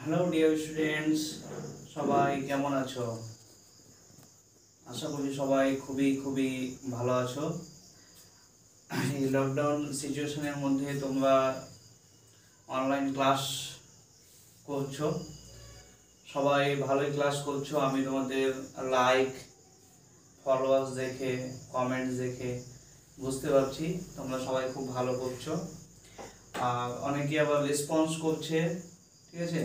Hello dear students, সবাই কেমন আছো? আশা করি সবাই খুবই খুবই ভালো আছো। এই লকডাউন সিচুয়েশনের মধ্যে তোমরা অনলাইন ক্লাস করছো, সবাই ভালোই ক্লাস করছো। আমি তোমাদের লাইক ফলোয়ার্স দেখে কমেন্টস দেখে বুঝতে পারছি তোমরা সবাই খুব ভালো করছো। আর অনেকে আবার রেসপন্স করছে, ঠিক আছে,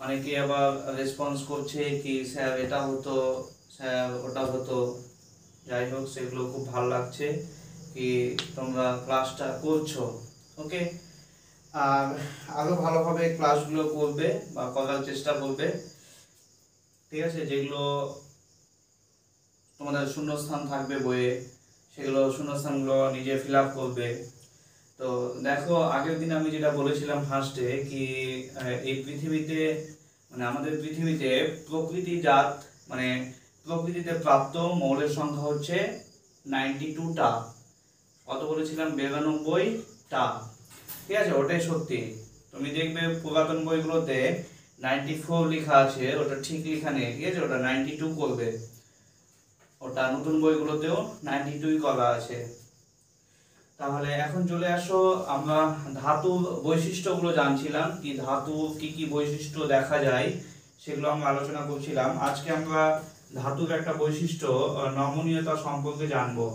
অনেকে আবার রেসপন্স করছে কি স্যার এটা হতো, স্যার ওটা হতো। যাই হোক, সেগুলো খুব ভালো লাগছে কি তোমরা ক্লাসটা করছো। ওকে, আর আরো ভালোভাবে ক্লাসগুলো করবে বা করার চেষ্টা করবে, ঠিক আছে। যেগুলো তোমাদের শূন্যস্থান থাকবে বইয়ে, সেগুলো শূন্যস্থানগুলো নিজে ফিল আপ করবে। তো দেখো, আগের দিন আমি যেটা বলেছিলাম ফার্স্টে কি এই পৃথিবীতে মানে আমাদের পৃথিবীতে প্রকৃতিজাত মানে প্রকৃতিতে প্রাপ্ত মৌলের সংখ্যা হচ্ছে 92টা। কত বলেছিলাম? 92টা, ঠিক আছে। ওটাই সত্যি। তুমি দেখবে পুরাতন বইগুলোতে 94 লেখা আছে, ওটা ঠিক লেখা নেই, ঠিক আছে, ওটা 92 করবে। ওটা নতুন বইগুলোতেও 92 করা আছে। তাহলে এখন চলে আসো, আমরা ধাতুর বৈশিষ্ট্যগুলো জানছিলাম কি ধাতু কি কি বৈশিষ্ট্য দেখা যায় সেগুলো আমরা আলোচনা করছিলাম। আজকে আমরা ধাতুর একটা বৈশিষ্ট্য নমনীয়তা সম্পর্কে জানবো।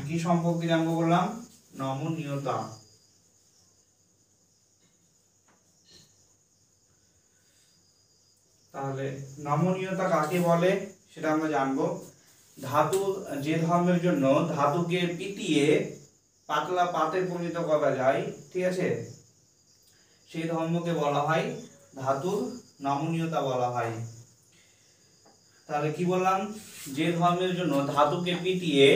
কি সম্পর্কে জানবো বললাম? নমনীয়তা। তাহলে নমনীয়তা কাকে বলে সেটা আমরা জানবো। ধাতুর যে ধর্মের জন্য ধাতুকে পিটিয়ে পাতলা পাতে পরিণত করা যায়, ঠিক আছে, সেই ধর্মকে বলা হয় ধাতুর নমনীয়তা বলা হয়। তাহলে কি বললাম? যে ধর্মের জন্য ধাতুকে পিটিয়ে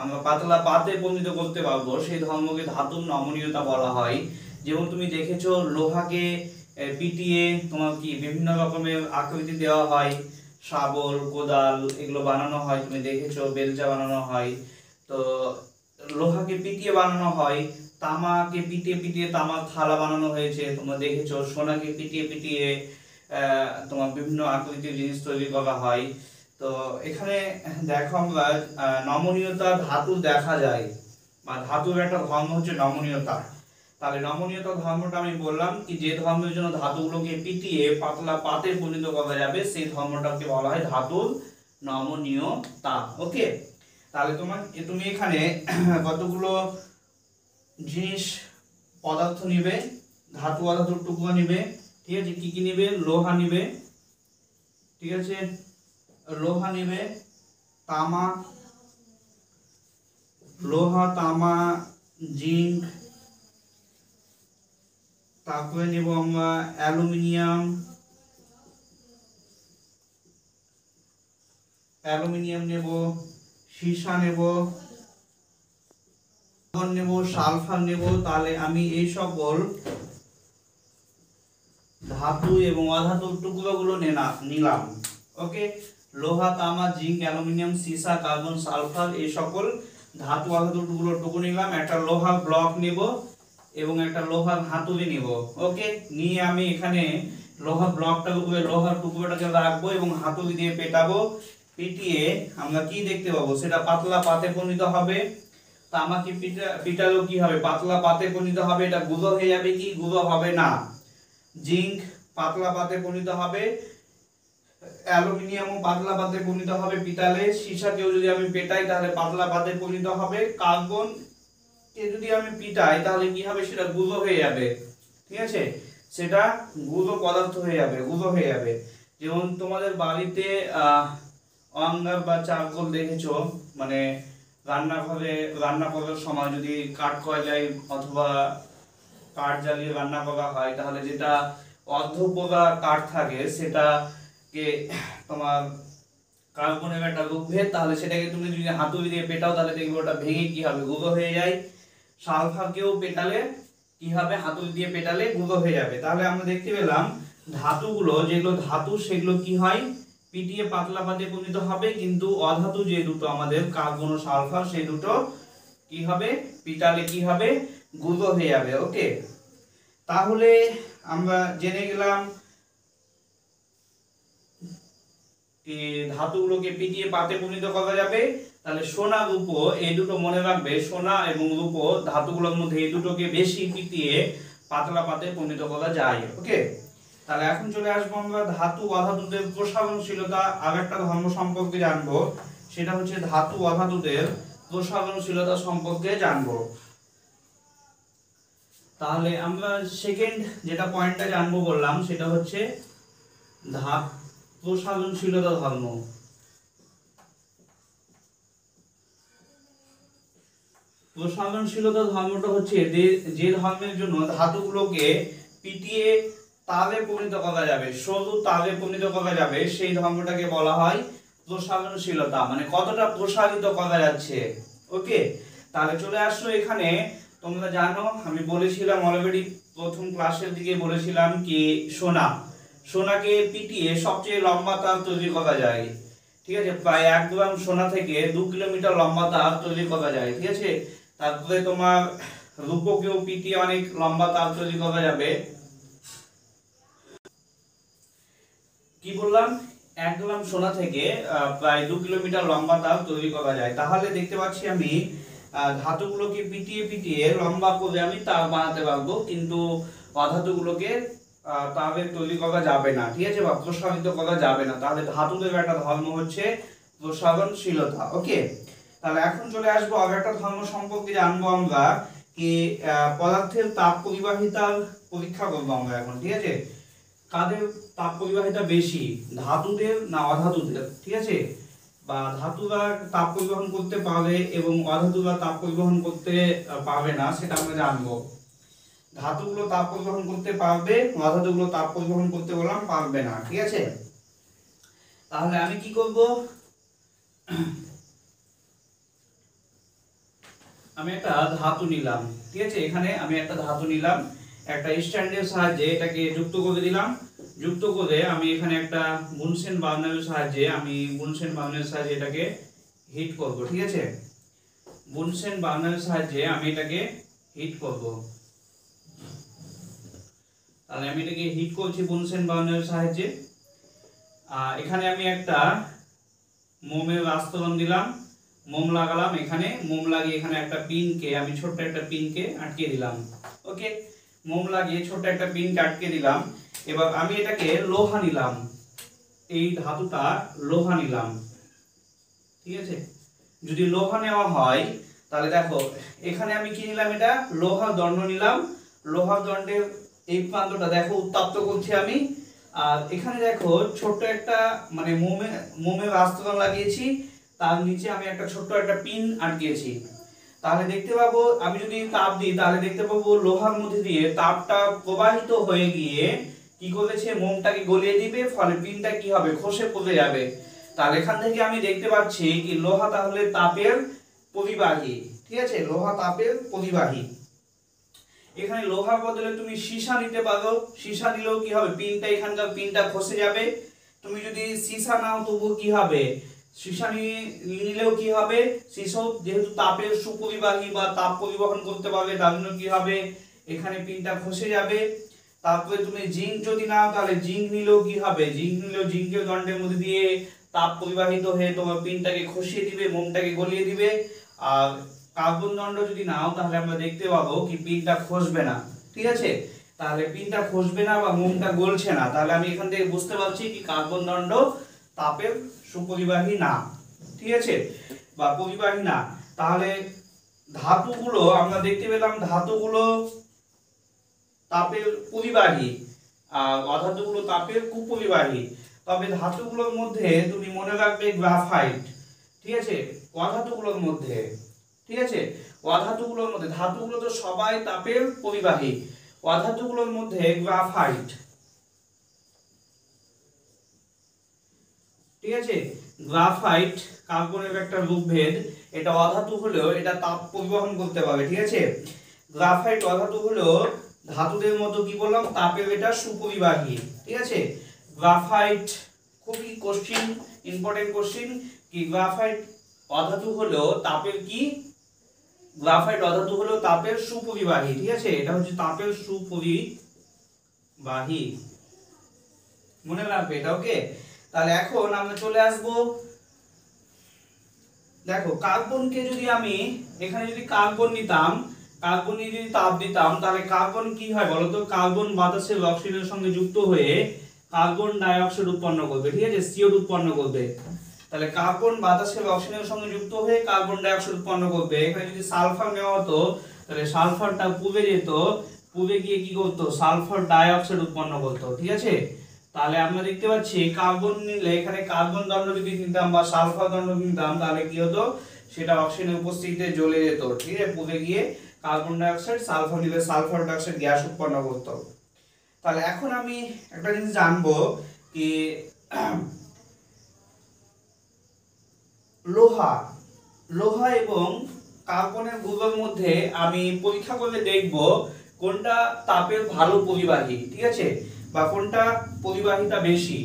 আমরা পাতলা পাতে পরিণত করতে পারবো সেই ধর্মকে ধাতুর নমনীয়তা বলা হয়। যেমন তুমি দেখেছো লোহাকে পিটিয়ে তোমার কি বিভিন্ন রকমের আকৃতি দেওয়া হয়, শাবল কোদাল এগুলো বানানো হয়, তুমি দেখেছো বেলচা বানানো হয়। তো লোহাকে পিটিয়ে বানানো হয়, তামাকে পিটিয়ে পিটিয়ে তামার থালা বানানো হয়েছে, তোমরা দেখেছো। সোনাকে পিটিয়ে পিটিয়ে তোমার বিভিন্ন আকৃতির জিনিস তৈরি করা হয়। তো এখানে দেখো আমরা নমনীয়তা ধাতু দেখা যায় বা ধাতুর একটা ধর্ম হচ্ছে নমনীয়তা। তাহলে নমনীয়তা ধর্মটা আমি বললাম কি যে ধর্মের জন্য ধাতুগুলোকে পিটিয়ে পাতলা পাতে পরিণত করা যাবে সেই ধর্মটাকে বলা হয় ধাতুর নমনীয়তা। ওকে, তাহলে তুমি এখানে কতগুলো জিনিস পদার্থ নিবে, ধাতু অধাতুর টুকরো নিবে, ঠিক আছে। কি কি নিবে? লোহা নিবে, ঠিক আছে, লোহা নিবে, তামা, লোহা তামা জিঙ্ক, তারপরে নেব আমরা অ্যালুমিনিয়াম, নেব, সীসা নেব, নেব, সালফার নেব। তাহলে আমি এই সকল ধাতু এবং অধাতুর টুকরোগুলো নিলাম। ওকে, লোহা তামা জিঙ্ক অ্যালুমিনিয়াম সীসা কার্বন সালফার এই সকল ধাতু অধাতুর টুকরো নিলাম। একটা লোহার ব্লক নেব এবং একটা লোহার হাতুড়ি নেব। ওকে, নিয়ে আমি এখানে লোহার ব্লকটার উপরে লোহার টুকরোটাকে রাখবো এবং হাতুড়ি দিয়ে পেটাবো। পিটিয়ে আমরা কি দেখতে পাবো? সেটা পাতলা পাতে পরিণত হবে। তামাকে পিটালেও কি হবে? পাতলা পাতে পরিণত হবে। এটা গুঁড়ো হয়ে যাবে কি? গুঁড়ো হবে না। জিঙ্ক পাতলা পাতে পরিণত হবে, অ্যালুমিনিয়ামও পাতলা পাতে পরিণত হবে পিটালে। সীসাকেও যদি আমি পেটাই তাহলে পাতলা পাতে পরিণত হবে। কার্বন কে যদি আমি পিটাই তাহলে কি হবে? সেটা গুঁড়ো হয়ে যাবে, ঠিক আছে, সেটা গুঁড়ো পদার্থ হয়ে যাবে, গুঁড়ো হয়ে যাবে। যেমন তোমাদের বাড়িতে অঙ্গার বা চারকোল দেখেছো, মানে রান্না করার সময় যদি কাঠ কয়লায় অথবা কাঠ জ্বালিয়ে রান্না করা হয় তাহলে যেটা অর্ধপোড়া কাঠ থাকে সেটাকে তোমার কার্বনের একটা রূপভেদ, তাহলে সেটাকে তুমি যদি হাতুড়ি দিয়ে পেটাও তাহলে দেখবে ওটা ভেঙে কি হবে? গুঁড়ো হয়ে যায়। সালফারকেও পেটালে কি হবে? হাতুড়ি দিয়ে পেটালে গুঁড়ো হয়ে যাবে। তাহলে আমরা দেখতে পেলাম ধাতুগুলো, যেগুলো ধাতু সেগুলো কি হয়? পিটিয়ে পাতলা পাতে পরিণত হবে, কিন্তু অধাতু যে দুটো আমাদের কার্বন ও সালফার সেই দুটো কি হবে? পিটালে কি হবে? গুঁড়ো হয়ে যাবে। ওকে, তাহলে আমরা জেনে গেলাম ধাতুগুলোকে পিটিয়ে পাতে পরিণত করা যাবে। তাহলে সোনা রূপো এই দুটো মনে রাখবে, সোনা এবং রূপো ধাতুগুলোর মধ্যে এই দুটোকে বেশি পিটিয়ে পাতলা পাতে পরিণত করা যায়। ওকে, তাহলে এখন চলে আসবো আমরা ধাতু অধাতুদের প্রসারণশীলতা আর একটা ধর্ম সম্পর্কে জানবো, সেটা হচ্ছে ধাতু অধাতুদের প্রসারণশীলতা সম্পর্কে জানবো। তাহলে আমরা সেকেন্ড যেটা পয়েন্টটা জানবো বললাম সেটা হচ্ছে প্রসারণশীলতা ধর্ম। প্রসারণশীলতা ধর্মটা হচ্ছে যে ধর্মের জন্য ধাতুগুলোকে পিটিয়ে তারে পরিণত করা যাবে, সরু তারে পরিণত করা যাবে, সেই ধর্মটাকে বলা হয় প্রসারণশীলতা, মানে কতটা প্রসারিত করা যাচ্ছে। ওকে, তাহলে চলে আসলো এখানে। তোমরা জানো আমি বলেছিলাম অলরেডি প্রথম ক্লাসের দিকে বলেছিলাম কি সোনাকে পিটিয়ে সবচেয়ে লম্বা তার তৈরি করা যায়। ঠিক আছে, প্রায় 1 গ্রাম সোনা থেকে 2 কিলোমিটার লম্বা তার তৈরি করা যায়। ঠিক আছে, তারপরে তোমার রূপকেও পিটিয়ে অনেক লম্বা তার তৈরি করা যাবে। কি বললাম, 1 গ্রাম সোনা থেকে প্রায় 2 কিলোমিটার লম্বা তার তৈরি করা যায়। তাহলে দেখতে পাচ্ছি আমি ধাতুগুলোকে পিটিয়ে পিটিয়ে লম্বা করে আমি তার বানাতে পারবো, কিন্তু অধাতুগুলোকে তারে তৈরি করা যাবে না। ঠিক আছে, বা প্রসারিত করা যাবে না। তাহলে ধাতুদের একটা ধর্ম হচ্ছে প্রসারণশীলতা। ওকে, তাহলে এখন চলে আসবো আর একটা ধর্ম সম্পর্কে জানবো আমরা, কি পদার্থের তাপ পরিবাহিতার পরীক্ষা করবো আমরা এখন। ঠিক আছে, কাদের তাপ পরিবাহিতা বেশি, ধাতুদের না অধাতুদের? ঠিক আছে, বা ধাতুরা তাপ পরিবহন করতে পারে এবং অধাতুরা তাপ পরিবহন করতে পারবে না, সেটা আমরা জানবো। ধাতুগুলো তাপ পরিবহন করতে পারবে, অধাতুগুলো তাপ পরিবহন করতে বললাম পারবে না। ঠিক আছে, তাহলে আমি কি করব, আমি একটা ধাতু নিলাম। ঠিক আছে, এখানে আমি একটা ধাতু নিলাম, একটা স্ট্যান্ডের সাহায্যে এটাকে যুক্ত করে দিলাম। যুক্ত করে আমি এখানে একটা বুনসেন বার্নারের সাহায্যে এটাকে হিট করব। ঠিক আছে, বুনসেন বার্নারের সাহায্যে আমি এটাকে হিট করব। তাহলে আমি এটাকে হিট করছি বুনসেন বার্নারের সাহায্যে। এখানে আমি একটা মোমের আস্তরণ দিলাম, মোম লাগালাম, এখানে মোম লাগিয়ে এখানে একটা পিনকে আমি ছোট্ট একটা পিনকে আটকে দিলাম। ওকে, মোম লাগিয়ে ছোট্ট একটা পিনকে আটকে দিলাম। এবার আমি এটাকে লোহা নিলাম, এই ধাতুটা লোহা নিলাম। ঠিক আছে, যদি লোহা নেওয়া হয় তাহলে দেখো এখানে আমি কি নিলাম, এটা লোহার দণ্ড নিলাম। লোহার দণ্ডের এই প্রান্তটা দেখো উত্তপ্ত করছি আমি, আর এখানে দেখো ছোট্ট একটা মানে মোমের আস্তরণ লাগিয়েছি, তার নিচে আমি একটা ছোট্ট একটা পিন আটকিয়েছি। তাহলে দেখতে পাবো আমি যদি তাপ দিই তাহলে দেখতে পাবো লোহার মধ্যে দিয়ে তাপটা প্রবাহিত হয়ে গিয়ে কি করেছে, মোমটাকে গলিয়ে দিবে, ফলে পিনটা কি হবে, খসে পড়ে যাবে। তাহলে এখান থেকে আমি দেখতে পাচ্ছি কি লোহা তাহলে তাপের পরিবাহী। ঠিক আছে, লোহা তাপের পরিবাহী। এখানে লোহার বদলে তুমি সীসা নিতে পারো, সীসা নিলেও কি হবে, পিনটা এখানকার পিনটা খসে যাবে। তুমি যদি সীসা নাও তবু কি হবে, সীসা নিলেও কি হবে, সীসা যেহেতু তাপের সুপরিবাহী বা তাপ পরিবহন করতে পারবে, তার জন্য কি হবে, এখানে পিনটা খসে যাবে। তারপরে তুমি জিঙ্ক যদি নাও তাহলে জিঙ্ক নিলেও কি হবে, জিঙ্কের দণ্ডের মধ্যে দিয়ে তাপ পরিবাহিত হয়ে তোমার পিনটাকে খসিয়ে দিবে, মোমটাকে গলিয়ে দিবে। আর কার্বন দণ্ড যদি নাও তাহলে আমরা দেখতে পাবো কি পিনটা খসবে না। ঠিক আছে, তাহলে পিনটা খসবে না বা মোমটা গলছে না, তাহলে আমি এখান থেকে বুঝতে পারছি কি কার্বন দণ্ড তাপের সুপরিবাহী না। ঠিক আছে, বা পরিবাহী না। তাহলে ধাতুগুলো আমরা দেখতে পেলাম ধাতুগুলো তাপের পরিবাহী আর অধাতুগুলো তাপের কুপরিবাহী। তবে ধাতুগুলোর মধ্যে তুমি মনে রাখবে গ্রাফাইট। ঠিক আছে, অধাতুগুলোর মধ্যে, ঠিক আছে, অধাতুগুলোর মধ্যে, ধাতুগুলো তো সবাই তাপের পরিবাহী, অধাতুগুলোর মধ্যে গ্রাফাইট। ঠিক আছে, গ্রাফাইট কার্বনের একটা রূপভেদ, এটা অধাতু হলেও এটা তাপ পরিবহন করতে পারে। ঠিক আছে, গ্রাফাইট অধাতু হলেও ধাতুদের মতো কি বললাম, তাপের এটা সুপরিবাহী। ঠিক আছে, গ্রাফাইট খুবই কোশ্চিন, ইম্পর্টেন্ট কোশ্চিন, কি গ্রাফাইট অধাতু হলেও তাপের কি, গ্রাফাইট অধাতু হলেও তাপের সুপরিবাহী। ঠিক আছে, এটা হচ্ছে তাপের সুপরিবাহী। বাহী, মনে রাখবে এটা। ওকে, তাহলে এখন আমরা চলে আসব, দেখো কার্বনকে যদি আমি এখানে যদি কার্বন নিতাম, কার্বন নিয়ে যদি তাপ দিতাম, তাহলে কার্বন কি হয় বলতো, কার্বন বাতাসের অক্সিজেনের সঙ্গে যুক্ত হয়ে কার্বন ডাই অক্সাইড উৎপন্ন করবে, ঠিক আছে, CO2 উৎপন্ন করবে। তাহলে কার্বন বাতাসের অক্সিজেনের সঙ্গে যুক্ত হয়ে কার্বন ডাই অক্সাইড উৎপন্ন করবে। এখানে যদি সালফার নেওয়া হতো, তাহলে সালফারটা পুড়ে যেত, পুড়ে গিয়ে কি করতো, সালফার ডাই অক্সাইড উৎপন্ন করতো, ঠিক আছে। তাহলে আমরা দেখতে পাচ্ছি কার্বন নিলে, এখানে কার্বন দণ্ড যদি নিতাম বা সালফার দণ্ড নিতাম, তাহলে কি হতো, সেটা অক্সিজেনের উপস্থিতিতে জ্বলে যেত, ঠিক আছে, পুড়ে গিয়ে কার্বন ডাই অক্সাইড, সালফার নিলে সালফার ডাই অক্সাইড গ্যাস উৎপন্ন করতো। তাহলে এখন আমি একটা জিনিস জানবো কি, লোহা লোহা এবং কার্বনের গ্রুপের মধ্যে আমি পরীক্ষা করে দেখব কোনটা তাপের ভালো পরিবাহী, ঠিক আছে, বা কোনটা পরিবাহিতা বেশি।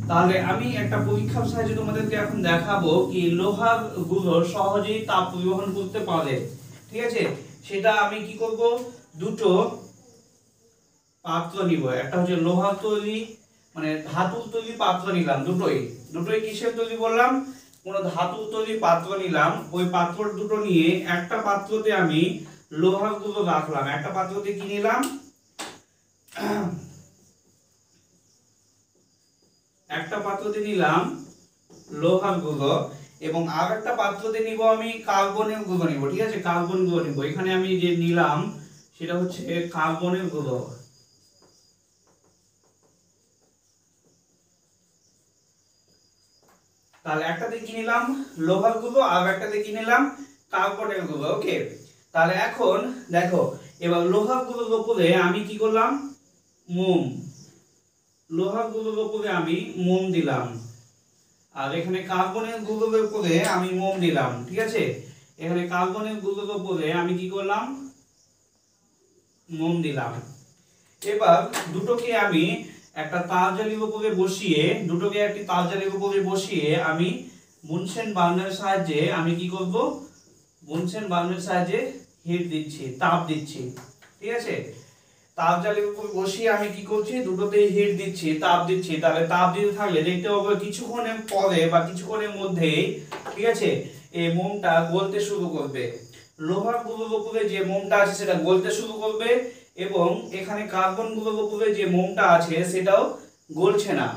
তাহলে আমি একটা পরীক্ষার সাহায্যে তোমাদেরকে এখন দেখাবো কি লোহার গুলো সহজেই তাপ পরিবহন করতে পারে, ঠিক আছে। সেটা আমি কি করব, দুটো পাত্র নিব, একটা হচ্ছে লোহার তৈরি মানে ধাতুর তৈরি পাত্র নিলাম, দুটোই কিসের তৈরি বললাম, কোন ধাতুর তৈরি পাত্র নিলাম। ওই পাত্র দুটো নিয়ে একটা পাত্রতে আমি লোহার গুলো রাখলাম, একটা পাত্রতে কি নিলাম, একটা পাত্রতে নিলাম লোহার গুলো, এবং আর একটা পাত্রতে নিব আমি কার্বনের গুলো নিব, ঠিক আছে, কার্বন গুলো নিব। এখানে আমি যে নিলাম সেটা হচ্ছে কার্বনের গুলো। তাহলে একটাতে কি নিলাম লোহার গুলো, আর একটাতে কি নিলাম কার্বনের গুলো। ওকে, তাহলে এখন দেখো, এবার লোহার গুলোর উপরে আমি কি করলাম, মোম, লোহার গুলোর উপরে আমি মোম দিলাম, আর এখানে কার্বনের গুলোর উপরে আমি মোম দিলাম, ঠিক আছে। এখানে কার্বনের গুলোর উপরে আমি কি করলাম, মোম দিলাম। এবার দুটোকে আমি একটা তার জালির উপরে বসিয়ে, দুটোকে একটি তার জালির উপরে বসিয়ে আমি বুনসেন বার্নারের সাহায্যে আমি কি করব, বুনসেন বার্নারের সাহায্যে হিট দিচ্ছি, তাপ দিচ্ছি, ঠিক আছে। তাপ জালির উপর বসিয়ে আমি কি করছি, দুটোতেই হিট দিচ্ছি, তাপ দিচ্ছি। তাহলে তাপ দিতে থাকলে দেখতে পাবো কিছুক্ষণের পরে বা কিছুক্ষণের মধ্যেই, ঠিক আছে, এই মোমটা গলতে শুরু করবে। লোহার গুলোর উপরে যে মোমটা আছে সেটা গলতে শুরু করবে, এবং এখানে কার্বন গুলোর উপরে যে মোমটা আছে সেটাও গলছে না,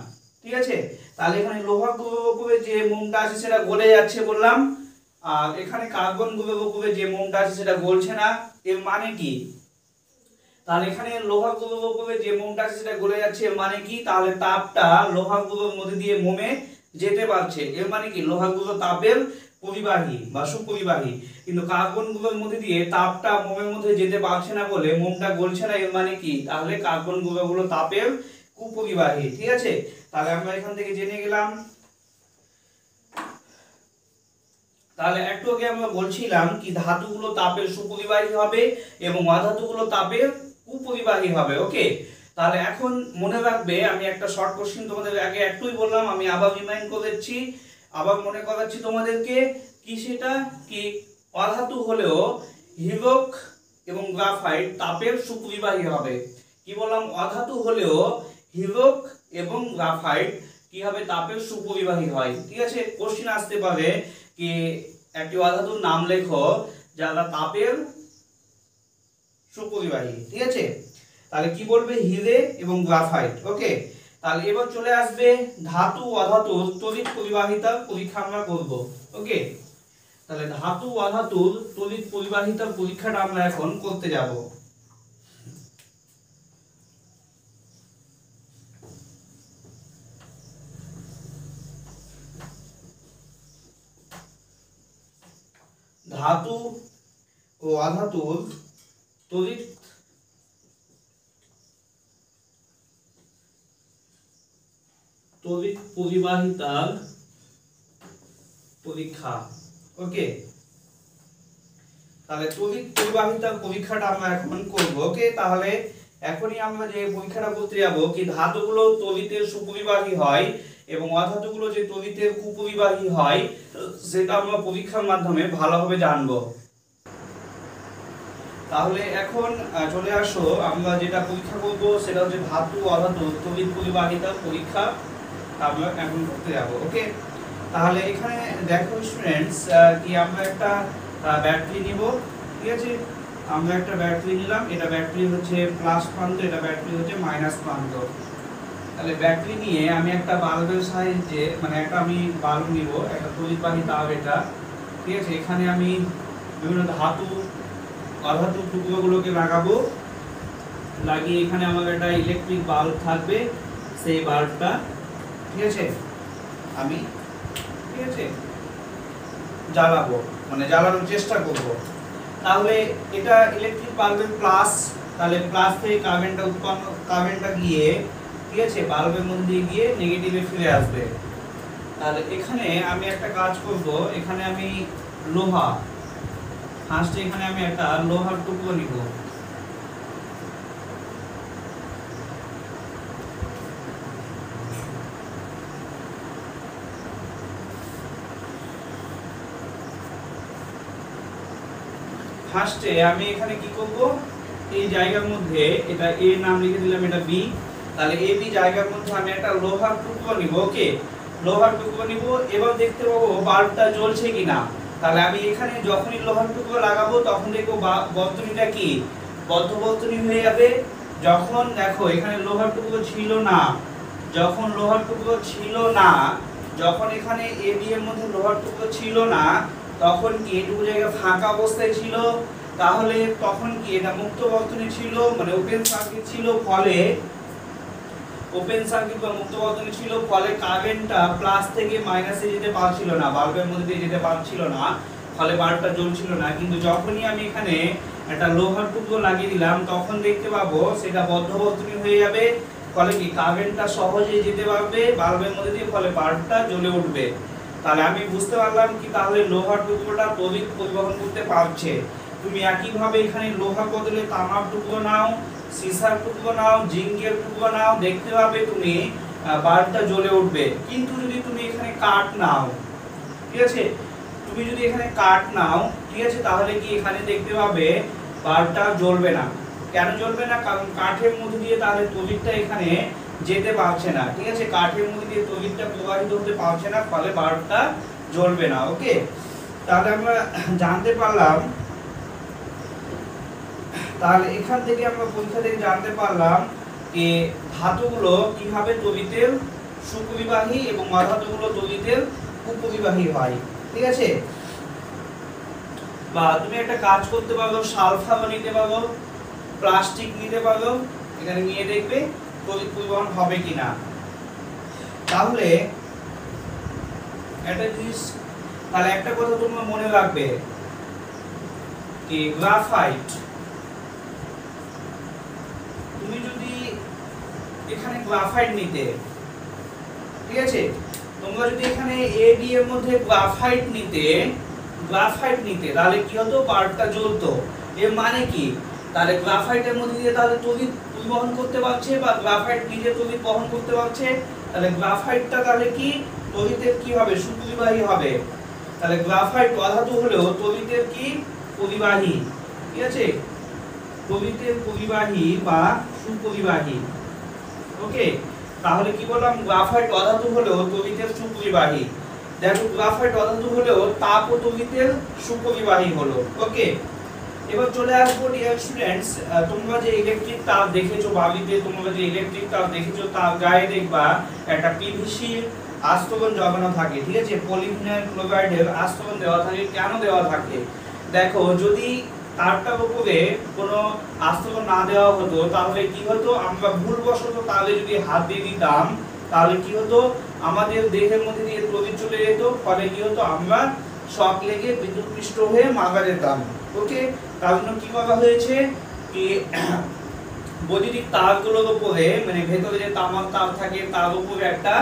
ঠিক আছে। তাহলে এখানে লোহার গুলোর উপরে যে মোমটা আছে সেটা গলে যাচ্ছে বললাম, আর এখানে কার্বন গুলোর উপরে যে মোমটা আছে সেটা গলছে না। এর মানে কি, তাহলে এখানে লোহা গুলোর উপরে যে মোমটা আছে সেটা গলে যাচ্ছে, এর মানে কি, তাহলে তাপটা লোহা গুলোর মধ্যে দিয়ে মোমে যেতে পারছে, এর মানে কি লোহা গুলো তাপের পরিবাহী বা সুপরিবাহী। কিন্তু কার্বন গুলোর মধ্যে দিয়ে তাপটা মোমের মধ্যে যেতে পারছে না বলে মোমটা গলছে না, এর মানে কি, তাহলে কার্বন গুলো তাপের কুপরিবাহী, ঠিক আছে। তাহলে আমরা এখান থেকে জেনে গেলাম। তাহলে একটু আগে আমরা বলছিলাম কি ধাতুগুলো তাপের সুপরিবাহী হবে এবং অধাতুগুলো তাপের কুপরিবাহী হবে। ওকে, তাহলে এখন মনে রাখবে, আমি একটা শর্ট কোশ্চেন তোমাদের আগে একটুই বললাম, আমি আবার রিমাইন্ড করেছি, আবার মনে করাচ্ছি তোমাদেরকে কি, সেটা কি অধাতু হলেও হীরক এবং গ্রাফাইট তাপের সুপরিবাহী হবে। কি বললাম, অধাতু হলেও হীরক এবং গ্রাফাইট কি হবে, তাপের সুপরিবাহী হয়, ঠিক আছে। কোশ্চেন আসতে পারে কি একটি অধাতুর নাম লেখো যারা তাপের সুপরিবাহী, ঠিক আছে। তাহলে কি বলবে, হিরে এবং গ্রাফাইট। ওকে, তাহলে এবার চলে আসবে ধাতু অধাতুর তড়িৎ পরিবাহিতার পরীক্ষা আমরা করব। ওকে, তাহলে ধাতু অধাতুর তড়িৎ পরিবাহিতার পরীক্ষাটা আমরা এখন করতে যাব। ধাতু ও অধাতুর তড়িৎ পরিবাহিতার পরীক্ষা। ওকে, তাহলে তড়িৎ পরিবাহিতার পরীক্ষাটা আমরা এখন করব। ওকে, তাহলে এখনই আমরা যে পরীক্ষাটা করতে যাব কি ধাতুগুলো তড়িতের সুপরিবাহী হয় এবং অধাতুগুলো যে তড়িতের কুপরিবাহী হয় সেটা আমরা পরীক্ষার মাধ্যমে ভালোভাবে জানবো। তাহলে এখন চলে আসো, আমরা যেটা পরীক্ষা করব সেটা হচ্ছে ধাতু অধাতু তড়িৎ পরিবাহিতা পরীক্ষা আমরা এখন করতে যাব। ওকে, তাহলে এখানে দেখো স্টুডেন্টস কি আমরা একটা ব্যাটারি নিব, ঠিক আছে। আমরা একটা ব্যাটারি নিলাম, এটা ব্যাটারি হচ্ছে প্লাস প্রান্ত, এটা ব্যাটারি হচ্ছে মাইনাস প্রান্ত। তাহলে ব্যাটারি নিয়ে আমি একটা বাল্বের সাহায্যে, মানে একটা আমি বাল্ব নিব, একটা তড়িৎবাহী তার এটা, ঠিক আছে। এখানে আমি বিভিন্ন ধাতু অধাতু টুকরোগুলোকে লাগাবো, লাগিয়ে এখানে আমার একটা ইলেকট্রিক বাল্ব থাকবে, সেই বাল্বটা, ঠিক আছে, আমি, ঠিক আছে, জ্বালাবো, মানে জ্বালানোর চেষ্টা করব। তাহলে এটা ইলেকট্রিক বাল্বের প্লাস, তাহলে প্লাস থেকে কারেন্টটা গিয়ে, ঠিক আছে, বাল্বের মধ্যে গিয়ে নেগেটিভে ফিরে আসবে। তাহলে এখানে আমি একটা কাজ করব, এখানে আমি লোহা, ফার্স্টে এখানে আমি একটা লোহার টুকরো নিব, ফার্স্টে আমি এখানে কি করব, এই জায়গার মধ্যে এটা এ নাম লিখে দিলাম, এটা বি, তাহলে এ বি জায়গার মধ্যে আমি একটা লোহার টুকরো নিব। ওকে, লোহার টুকরো নিব, এবার দেখতে পাবো বাল্বটা জ্বলছে কিনা। তাহলে আমি এখানে যখনই লোহার টুকরো লাগাবো তখন দেখবো বর্তনীটা কি বদ্ধ বর্তনী হয়ে যাবে। যখন দেখো এখানে লোহার টুকরো ছিল না, যখন লোহার টুকরো ছিল না, যখন এখানে এ বি এর মধ্যে লোহার টুকরো ছিল না, তখন কি এটুকু জায়গা ফাঁকা অবস্থায় ছিল, তাহলে তখন কি এটা মুক্ত বর্তনী ছিল, মানে ওপেন সার্কিট ছিল, ফলে ওপেন সার্কিট বা মুক্ত বর্তনী ছিল, ফলে কারেন্টটা প্লাস থেকে মাইনাসে যেতে পারছিল না, বাল্বের মধ্যে দিয়ে যেতে পারছিল না, ফলে বাল্বটা জ্বলছিল না। কিন্তু যখনই আমি এখানে একটা লোহার টুকরো লাগিয়ে দিলাম তখন দেখতে পাবো সেটা বদ্ধ বর্তনী হয়ে যাবে, ফলে কি কারেন্টটা সহজেই যেতে পারবে বাল্বের মধ্যে দিয়ে, ফলে বাল্বটা জ্বলে উঠবে। তাহলে আমি বুঝতে পারলাম কি তাহলে লোহার টুকরোটা তড়িৎ পরিবহন করতে পারছে। তুমি একই ভাবে এখানে লোহার বদলে তামার টুকরো নাও, সীসার টুকরো নাও, জিঙ্কের টুকরো নাও, দেখতে পাবে তুমি বাল্বটা জ্বলে উঠবে। কিন্তু যদি তুমি এখানে কাঠ নাও, ঠিক আছে, তুমি যদি এখানে কাঠ নাও, ঠিক আছে, তাহলে কি এখানে দেখতে পাবে বাল্বটা জ্বলবে না। কেন জ্বলবে না? কারণ কাঠের মধ্যে দিয়ে তাহলে তড়িৎটা এখানে যেতে পারছে না, ঠিক আছে, কাঠের মধ্যে দিয়ে তড়িৎটা প্রবাহিত হতে পারছে না, ফলে বাল্বটা জ্বলবে না। ওকে, তাহলে আমরা জানতে পারলাম, তাহলে এখান থেকে আমরা পরীক্ষা থেকে জানতে পারলাম যে ধাতুগুলো কিভাবে তড়িতের সুপরিবাহী এবং অধাতুগুলো তড়িতের কুপরিবাহী হয়, ঠিক আছে। বা তুমি একটা কাজ করতে পারো, সালফার নিতে পারো, প্লাস্টিক নিতে পারো, এখানে নিয়ে দেখবে তড়িৎ পরিবহন হবে কিনা। তাহলে একটা জিনিস, তাহলে একটা কথা তোমরা মনে রাখবে কি গ্রাফাইট, তুমি যদি এখানে গ্রাফাইট নিতে, ঠিক আছে, তোমরা যদি এখানে এ বি এর মধ্যে গ্রাফাইট নিতে তাহলে কি হতো, বাল্বটা জ্বলতো। এর মানে কি, তাহলে গ্রাফাইটের মধ্যে দিয়ে তাহলে তড়িৎ পরিবহন করতে পারছে, বা গ্রাফাইট নিজে তড়িৎ বহন করতে পারছে, তাহলে গ্রাফাইটটা তাহলে কি তড়িতের কি হবে, সুপরিবাহী হবে। তাহলে গ্রাফাইট অধাতু হলেও তড়িতের কি পরিবাহী, ঠিক আছে, তড়িতের পরিবাহী বা সুপরিবাহী। ওকে, তাহলে কি বললাম, গ্রাফাইট অধাতু হলেও তড়িতের সুপরিবাহী। দেখো গ্রাফাইট অধাতু হলেও তাপ ও তড়িতের সুপরিবাহী হলো। ওকে, এবার চলে আসবো ডিয়ার স্টুডেন্টস, তোমরা যে ইলেকট্রিক তার দেখেছো বাড়িতে, তোমরা যে ইলেকট্রিক তার দেখেছো তার গায়ে দেখবা একটা পিভিসি আস্তরণ জমানো থাকে, ঠিক আছে, পলিভিনাইল ক্লোরাইডের আস্তরণ দেওয়া থাকে। কেন দেওয়া থাকে? দেখো যদি তারটার উপরে কোনো আস্তরণ না দেওয়া হতো তাহলে কি হতো, আমরা ভুলবশত তাহলে যদি হাত দিয়ে দিতাম তাহলে কি হতো, আমাদের দেহের মধ্যে দিয়ে তড়িৎ চলে যেত, ফলে কি হতো, আমরা শক লেগে বিদ্যুৎপৃষ্ট হয়ে মারা যেতাম। ওকে, তার জন্য কি করা হয়েছে কি বৈদ্যুতিক তারগুলোর উপরে, মানে ভেতরে যে তামার তার থাকে তার উপরে একটা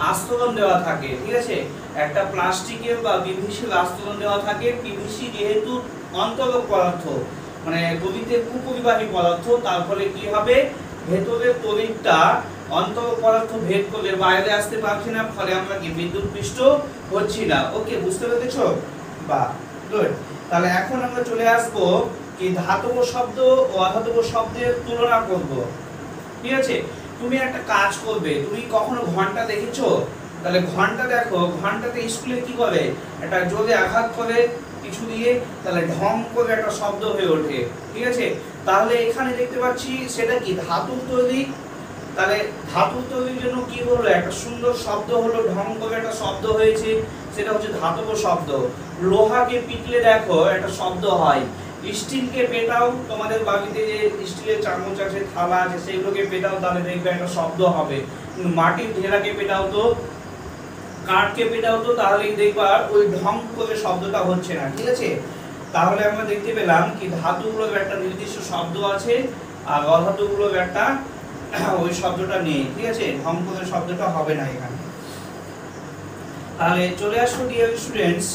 আস্তরণ দেওয়া থাকে, ঠিক আছে, একটা প্লাস্টিকের বা পিভিসির আস্তরণ দেওয়া থাকে। পিভিসি যেহেতু অন্তরক পদার্থ, মানে তড়িতের কুপরিবাহী পদার্থ, তার ফলে কি হবে, ভেতরের তড়িৎটা অন্তরক পদার্থ ভেদ করে বাইরে আসতে পারছে না, ফলে আমরা কি বিদ্যুৎপৃষ্ট হচ্ছি না। ওকে, বুঝতে পেরেছো? বা গুড। তাহলে এখন আমরা চলে আসবো কি ধাতব শব্দ ও অধাতব শব্দের তুলনা করব। ঠিক আছে, তুমি একটা কাজ করবে, তুমি কখনো ঘন্টা দেখেছো? তাহলে ঘন্টা দেখো, ঘন্টাতে স্কুলে কি করে, একটা জোরে আঘাত করে কিছু দিয়ে, তাহলে ঢং করে একটা শব্দ হয়ে ওঠে। ঠিক আছে, তাহলে এখানে দেখতে পাচ্ছি সেটা কি ধাতুর তৈরি। তাহলে ধাতু তৈরির জন্য কি হলো, একটা সুন্দর শব্দ হলো, ঢং করে একটা শব্দ হয়েছে, সেটা হচ্ছে ধাতব শব্দ। লোহাকে পিটলে দেখো একটা শব্দ হয়। স্টিলকে পেটাও, তোমাদের বাড়িতে যে স্টিলের চামচ আছে, থালা আছে, সেগুলোকে পেটাও, তাহলে দেখবে একটা শব্দ হবে। কিন্তু মাটির ঢেলাকে পেটাও তো, কাঠকে পেটাও তো, তাহলেই দেখবা ওই ঢং করে শব্দটা হচ্ছে না। ঠিক আছে, তাহলে আমরা দেখতে পেলাম কি ধাতুগুলোর একটা নির্দিষ্ট শব্দ আছে, আর অধাতুগুলোর একটা ওই শব্দটা নেই। ঠিক আছে, ঢং করে শব্দটা হবে না এখানে। তাহলে চলে আসো ডিয়ার স্টুডেন্টস,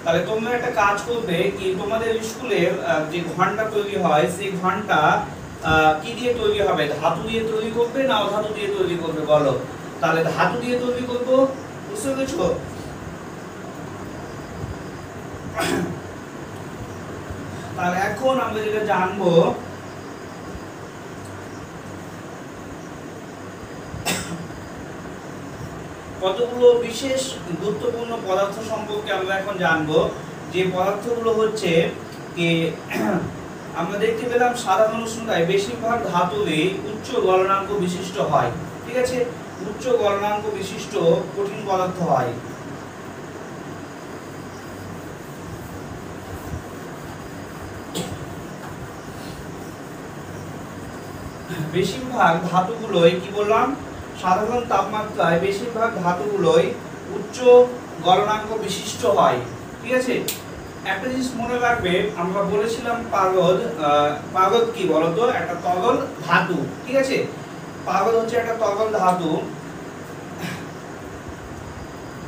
তাহলে তোমরা একটা কাজ করবে কি, তোমাদের স্কুলের যে ঘন্টা তৈরি হয়, সেই ঘন্টা কি দিয়ে তৈরি হবে, ধাতু দিয়ে তৈরি করবে না অধাতু দিয়ে তৈরি করবে বলো? তাহলে ধাতু দিয়ে তৈরি করব, বুঝতে পেরেছো? তাহলে এখন আমরা যেটা জানবো, কতগুলো বিশেষ গুরুত্বপূর্ণ পদার্থ সম্পর্কে আমরা এখন জানবো। যে পদার্থগুলো হচ্ছে কি, আমরা দেখতে পেলাম সাধারণ উষ্ণতায় বেশিরভাগ ধাতুই উচ্চ গলনাঙ্ক বিশিষ্ট হয়। ঠিক আছে, উচ্চ গলনাঙ্ক বিশিষ্ট কঠিন পদার্থ হয়। বেশিরভাগ ধাতুগুলোই কি বললাম, সাধারণ তাপমাত্রায় বেশিরভাগ ধাতুগুলোই উচ্চ গলনাঙ্ক বিশিষ্ট হয়। ঠিক আছে, একটা জিনিস মনে রাখবে, আমরা বলেছিলাম পারদ, পারদ কি বলতো, একটা তরল ধাতু। ঠিক আছে, পারদ হচ্ছে একটা তরল ধাতু।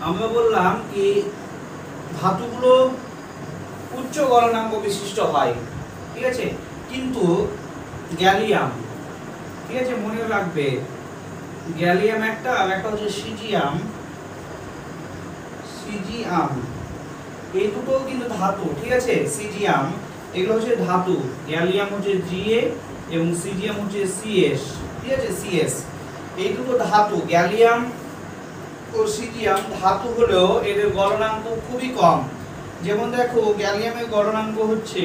আমরা বললাম কি ধাতুগুলো উচ্চ গলনাঙ্ক বিশিষ্ট হয়। ঠিক আছে, কিন্তু গ্যালিয়াম, ঠিক আছে মনে রাখবে, গ্যালিয়াম একটা, আর একটা হচ্ছে সিজিয়াম, সিজিয়াম, এই দুটো কিন্তু ধাতু। ঠিক আছে, সিজিয়াম এগুলো হচ্ছে ধাতু, গ্যালিয়াম হচ্ছে জিএ এবং সিজিয়াম হচ্ছে সিএস। ঠিক আছে, সিএস, এই দুটো ধাতু, গ্যালিয়াম ও সিজিয়াম ধাতু হলেও এদের গলনাঙ্ক খুবই কম। যেমন দেখো, গ্যালিয়ামের গলনাঙ্ক হচ্ছে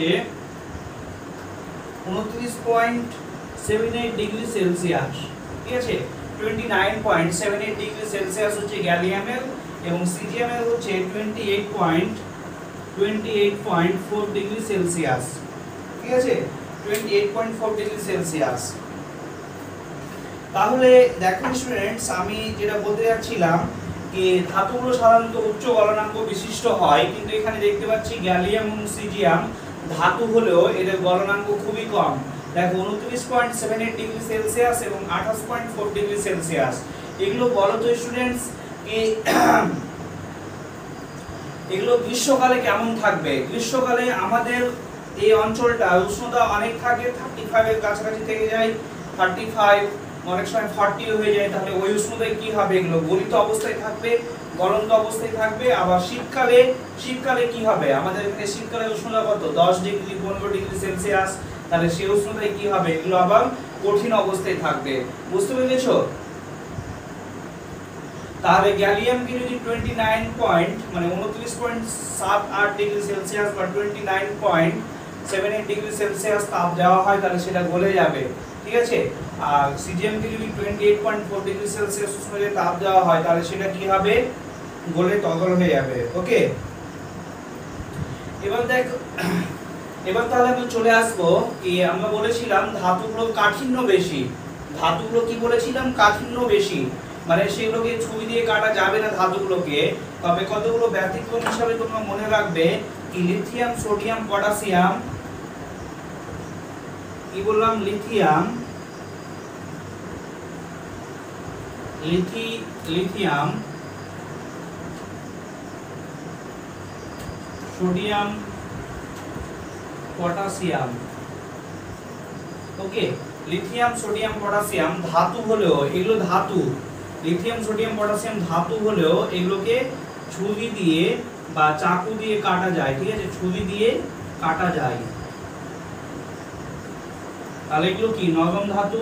29.78 ডিগ্রি সেলসিয়াস। ঠিক আছে, 29.78 ডিগ্রি সেলসিয়াস হচ্ছে গ্যালিয়ামের, এবং সিজিয়ামের হচ্ছে 28.4 ডিগ্রি সেলসিয়াস। ঠিক আছে, 28.4 ডিগ্রি সেলসিয়াস। তাহলে দেখো স্টুডেন্টস, আমি যেটা বলতে যাচ্ছিলাম যে ধাতুগুলো সাধারণত উচ্চ গলনাঙ্ক বিশিষ্ট হয়, কিন্তু এখানে দেখতে পাচ্ছি গ্যালিয়াম এবং সিজিয়াম ধাতু হলেও এদের গলনাঙ্ক খুবই কম। দেখো 29.78 ডিগ্রি সেলসিয়াস এবং 28.4 ডিগ্রি সেলসিয়াস। এগুলো বলো তো স্টুডেন্টস, এগুলো গ্রীষ্মকালে কেমন থাকবে? গ্রীষ্মকালে আমাদের এই অঞ্চলটা উষ্ণতা অনেক থাকে, 35 এর কাছাকাছি থেকে যায়, 35, অনেক সময় 40 হয়ে যায়। তাহলে ওই উষ্ণতায় কি হবে, এগুলো গলিত অবস্থায় থাকবে, গলন্ত অবস্থায় থাকবে। আবার শীতকালে কি হবে, আমাদের এখানে শীতকালে উষ্ণতা কত, 10 ডিগ্রি 15 ডিগ্রি সেলসিয়াস। তাহলে সেই উষ্ণতায় কি হবে, এগুলো আবার কঠিন অবস্থায় থাকবে। বুঝতে পেরেছো? তাহলে গ্যালিয়ামকে যদি 29.78 ডিগ্রি সেলসিয়াস বা 29.78 ডিগ্রি সেলসিয়াস তাপ দেওয়া হয়, তাহলে সেটা গলে যাবে। ঠিক আছে, আর সিজিয়ামকে যদি 28.4 ডিগ্রি সেলসিয়াস উষ্ণতায় তাপ দেওয়া হয়, তাহলে সেটা কি হবে, গলে তরল হয়ে যাবে। ওকে, এবার তাহলে আমি চলে আসবো কি, আমরা বলেছিলাম ধাতুগুলোর কাঠিন্য বেশি। ধাতুগুলো কি বলেছিলাম, কাঠিন্য বেশি, মানে সেগুলোকে ছুরি দিয়ে কাটা যাবে না ধাতুগুলোকে। তবে কতগুলো ব্যতিক্রম হিসাবে তোমরা মনে রাখবে কি, লিথিয়াম, সোডিয়াম, পটাশিয়াম, কি বললাম, লিথিয়াম, সোডিয়াম, পটাশিয়াম। ওকে, লিথিয়াম, সোডিয়াম, পটাশিয়াম ধাতু হলেও এগুলো ধাতু, লিথিয়াম, সোডিয়াম, পটাশিয়াম ধাতু হলেও এগুলোকে ছুরি দিয়ে বা চাকু দিয়ে কাটা যায়। ঠিক আছে, ছুরি দিয়ে কাটা যায়। তাহলে এগুলো কি নরম ধাতু,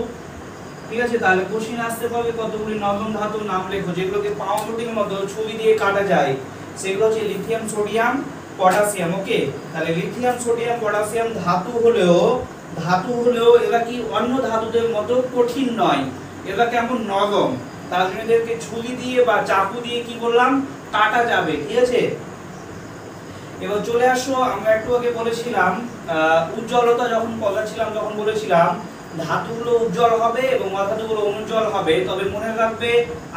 ঠিক আছে। তাহলে কোশ্চিন আসতে পারবে কতগুলি নরম ধাতুর নাম লেখো যেগুলোকে পাউরুটির মতো ছুরি দিয়ে কাটা যায়। সেগুলো হচ্ছে লিথিয়াম, সোডিয়াম, পটাশিয়াম। ওকে, তাহলে লিথিয়াম, সোডিয়াম, পটাশিয়াম ধাতু হলেও এরা কি অন্য ধাতুদের মতো কঠিন নয়, এরা কেমন নরম, তার জন্য এদেরকে ছুরি দিয়ে বা চাকু দিয়ে কি করলাম কাটা যাবে, ঠিক আছে। এবার চলে আসো, আমরা একটু আগে বলেছিলাম উজ্জ্বলতা যখন পড়াচ্ছিলাম তখন বলেছিলাম ধাতুগুলো উজ্জ্বল হবে এবং অধাতুগুলো অনুজ্জ্বল হবে, তবে মনে রাখবে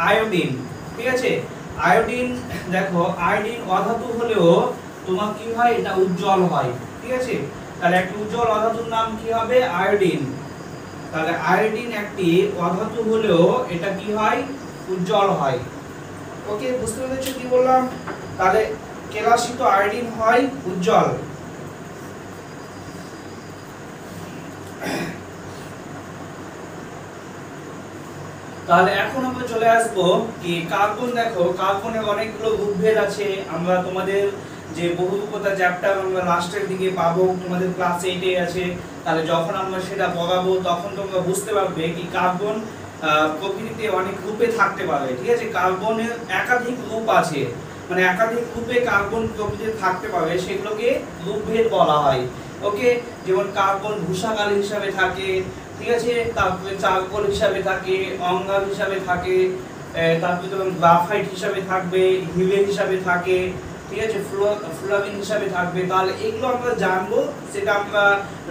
আয়োডিন, ঠিক আছে। আয়োডিন দেখো, আয়োডিন অধাতু হলেও তোমার কি হয়, এটা উজ্জ্বল হয়, ঠিক আছে। তাহলে একটা উজ্জ্বল অধাতুর নাম কি হবে, আয়োডিন। তাহলে আয়োডিন একটি অধাতু হলেও এটা কি হয়, উজ্জ্বল হয়। ওকে, বুঝতে পেরেছো কি বললাম? তাহলে কেলাসিত আয়োডিন হয় উজ্জ্বল। তাহলে এখন আমরা চলে আসবো কি কার্বন। দেখো, কার্বনের অনেকগুলো রূপভেদ আছে। আমরা তোমাদের যে বহুরূপতা চ্যাপ্টার আমরা লাস্টের দিকে পাবো, তোমাদের ক্লাস 8 এ আছে। তাহলে যখন আমরা সেটা পড়াবো তখন তোমরা বুঝতে পারবে কি কার্বন প্রকৃতিতে অনেক রূপে থাকতে পারে, ঠিক আছে। কার্বনের একাধিক রূপ আছে, মানে একাধিক রূপে কার্বন প্রকৃতিতে থাকতে পারে, সেগুলোকে রূপভেদ বলা হয়। ওকে, যেমন কার্বন ভূষাকাল হিসাবে থাকে, ঠিক আছে। তারপরে চারকোল হিসাবে থাকে, অঙ্গার হিসাবে থাকে, তারপরে যেমন গ্রাফাইট হিসাবে থাকবে, হিরে হিসাবে থাকে, ঠিক আছে, ফ্লোরামিন হিসাবে থাকবে। তাহলে এগুলো আমরা জানবো, সেটা আমরা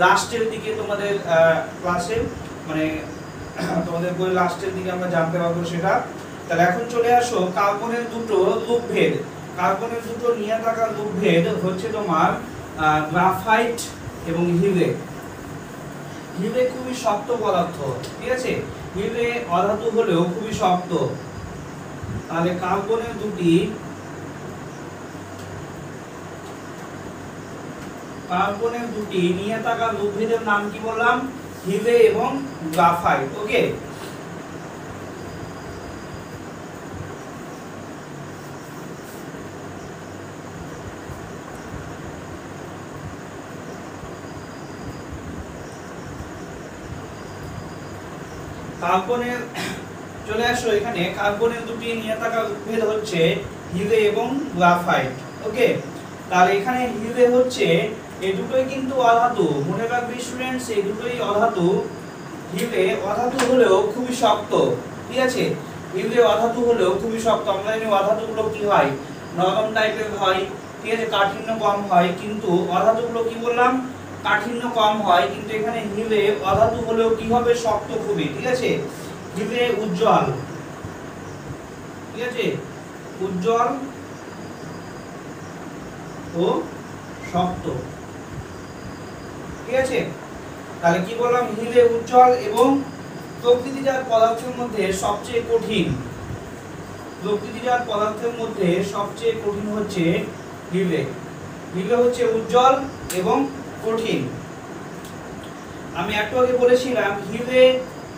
লাস্টের দিকে তোমাদের ক্লাসে, মানে তোমাদের বই লাস্টের দিকে আমরা জানতে পারবো সেটা। তাহলে এখন চলে আসো কার্বনের দুটো রূপভেদ। কার্বনের দুটো নিয়ে থাকা রূপভেদ হচ্ছে তোমার গ্রাফাইট এবং হিরে। হিরে খুবই শক্ত পদার্থ, ঠিক আছে। হিরে অধাতু হলেও খুবই শক্ত। তাহলে কার্বনের দুটি নিয়ে থাকা রূপভেদের নাম কি বললাম, হিরে এবং গ্রাফাইট। ওকে, কার্বনের চলে আসো এখানে। কার্বনের দুটি নিয়ে থাকা রূপভেদ হচ্ছে হিরে এবং গ্রাফাইট। ওকে, তাহলে এখানে হিরে হচ্ছে, এই দুটোই কিন্তু অধাতু, মনে রাখবে স্টুডেন্টস, এই দুটোই অধাতু। হিরে অধাতু হলেও খুবই শক্ত, ঠিক আছে। হিরে অধাতু হলেও খুবই শক্ত। আমরা জানি অধাতুগুলো কি হয়, নরম টাইপের হয়, ঠিক আছে, কাঠিন্য কম হয়। কিন্তু অধাতুগুলো কি বললাম, কাঠিন্য কম হয়। কিন্তু এখানে হিরে অধাতু হলেও কি হবে, শক্ত খুবই, ঠিক আছে। হিরে উজ্জ্বল, ঠিক আছে, উজ্জ্বল ও শক্ত, ঠিক আছে। তাহলে কি বললাম, হিরে উজ্জ্বল এবং প্রকৃতিজাত পদার্থের মধ্যে সবচেয়ে কঠিন। প্রকৃতিজাত পদার্থের মধ্যে সবচেয়ে কঠিন হচ্ছে হিরে। হিরে হচ্ছে উজ্জ্বল এবং কঠিন। আমি একটু আগে বলেছিলাম হিরে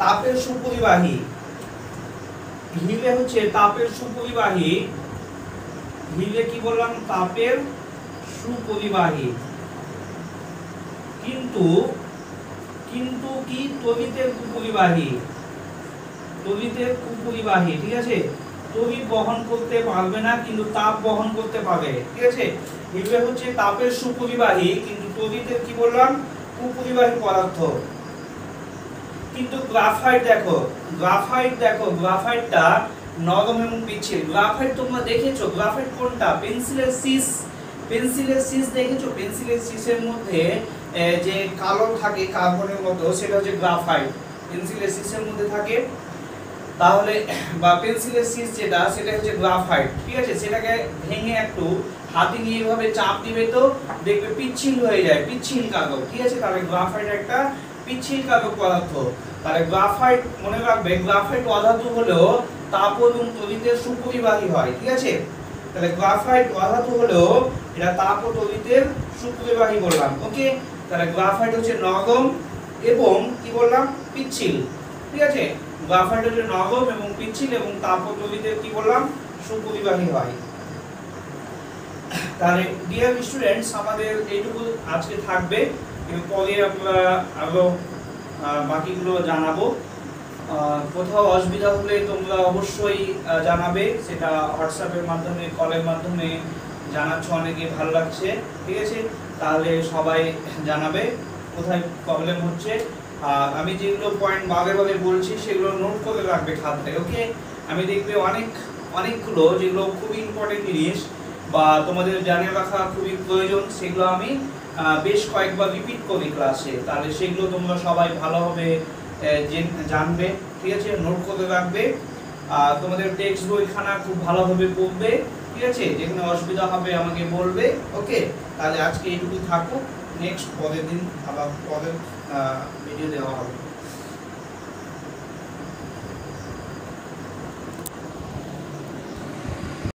তাপের সুপরিবাহী। হিরে হচ্ছে তাপের সুপরিবাহী। হিরে কি বললাম, তাপের সুপরিবাহী, কিন্তু কি তড়িতের কুপরিবাহী। তড়িতের কুপরিবাহী, ঠিক আছে। তড়িৎ বহন করতে পারবে না কিন্তু তাপ বহন করতে পারবে, ঠিক আছে। হিরে হচ্ছে তাপের সুপরিবাহী কিন্তু তড়িতের কি বললাম, কুপরিবাহী পদার্থ। কিন্তু গ্রাফাইট দেখো, গ্রাফাইটটা নরম এবং পিচ্ছিল। গ্রাফাইট তোমরা দেখেছো, গ্রাফাইট কোনটা, পেন্সিলের শীষ। পেন্সিলের শীষ দেখেছো, পেন্সিলের শীষের মধ্যে যে কালো থাকে কার্বনের মতো, সেটা হচ্ছে গ্রাফাইট, পেন্সিলের শীষের মধ্যে থাকে। তাহলে বা পেন্সিলের শীষ যেটা, সেটা হচ্ছে গ্রাফাইট, ঠিক আছে। সেটাকে ভেঙে একটু হাতে নিয়ে এভাবে চাপ দিবে তো দেখবে পিচ্ছিল হয়ে যায়, পিচ্ছিল কাগজ, ঠিক আছে। তাহলে গ্রাফাইট একটা পিচ্ছিল কাগজ পদার্থ। তাহলে গ্রাফাইট মনে রাখবে, গ্রাফাইট অধাতু হলেও তাপ এবং তড়িতের সুপরিবাহী হয়, ঠিক আছে। তাহলে গ্রাফাইট অধাতু হলেও এটা তাপ ও তড়িতের সুপরিবাহী বললাম। ওকে, তাহলে গ্রাফাইট হচ্ছে নরম এবং কি বললাম, পিচ্ছিল, ঠিক আছে। গ্রাফাইট হচ্ছে নরম এবং পিচ্ছিল এবং তাপ ও তড়িতের কি বললাম, সুপরিবাহী হয়। তাহলে ডিয়ার স্টুডেন্টস, আমাদের এইটুকু আজকে থাকবে, পরে আমরা আরো বাকিগুলো জানাবো। কোথাও অসুবিধা হলে তোমরা অবশ্যই জানাবে, সেটা হোয়াটসঅ্যাপের মাধ্যমে, কলের মাধ্যমে জানাচ্ছ, অনেকে ভালো লাগছে, ঠিক আছে? তাহলে সবাই জানাবে কোথায় প্রবলেম হচ্ছে। আর আমি যেগুলো পয়েন্ট বারে বারে বলছি সেগুলো নোট করে রাখবে খাতায়, ওকে? আমি দেখবে অনেকগুলো যেগুলো খুবই ইম্পর্টেন্ট জিনিস বা তোমাদের জানিয়ে রাখা খুবই প্রয়োজন, সেগুলো আমি বেশ কয়েকবার রিপিট করি ক্লাসে, তাহলে সেগুলো তোমরা সবাই ভালোভাবে জানবে, ঠিক আছে? নোট করে রাখবে। তোমাদের টেক্সট বইখানা খুব ভালোভাবে পড়বে, ঠিক আছে? যেখানে অসুবিধা হবে আমাকে বলবে, ওকে? তাহলে আজকে এইটুকু থাকুক, নেক্সট পরের দিন আবার পরের ভিডিও দেওয়া হবে।